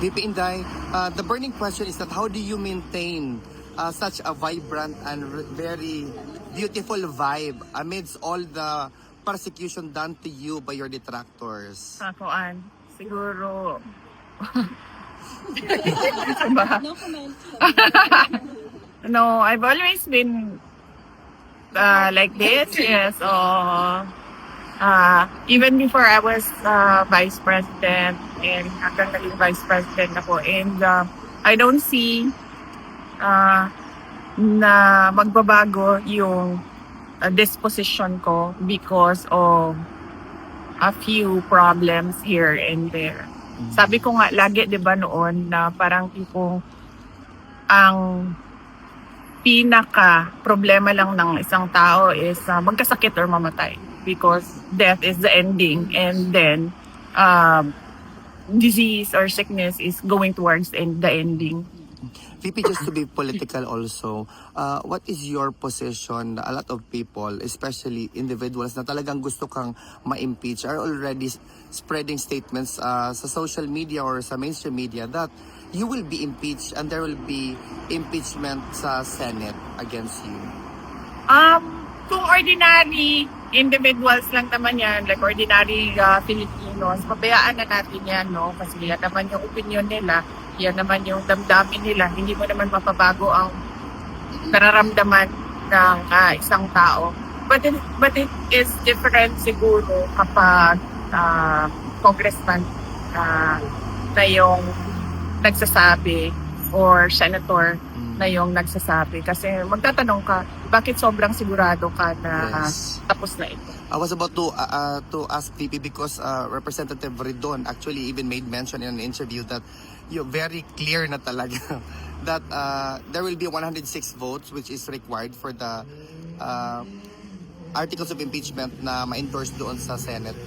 VP Inday, the burning question is that how do you maintain such a vibrant and very beautiful vibe amidst all the persecution done to you by your detractors? Kakuan, siguro. No comment. No, I've always been like this, yes. Even before I was vice president and hanggang naging vice president ako. And I don't see na magbabago yung disposition ko because of a few problems here and there. Sabi ko nga lagi, 'di ba noon, na parang tipong ang pinaka problema lang ng isang tao is magkasakit or mamatay, because death is the ending, and then disease or sickness is going towards the ending. VP, just to be political also, what is your position? A lot of people, especially individuals na talagang gusto kang ma-impeach, are already spreading statements sa social media or sa mainstream media that you will be impeached and there will be impeachment sa Senate against you. Kung ordinary individuals lang naman yan, like ordinary Filipinos, pabayaan na natin yan, no? Kasi yan naman yung opinion nila, yan naman yung damdamin nila. Hindi mo naman mapabago ang nararamdaman ng isang tao. But it is different siguro kapag congressman na yung nagsasabi or senator na yung nagsasabi. Kasi magtatanong ka, bakit sobrang sigurado ka na tapos na ito? I was about to ask VP because Representative Ridon actually even made mention in an interview that you're very clear na talaga that there will be 106 votes which is required for the articles of impeachment na ma-endorse doon sa Senate.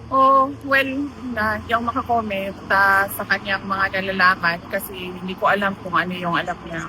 Oh, well, hindi ako makakomment sa kanyang mga nalalaman kasi hindi ko alam kung ano yung alam niya.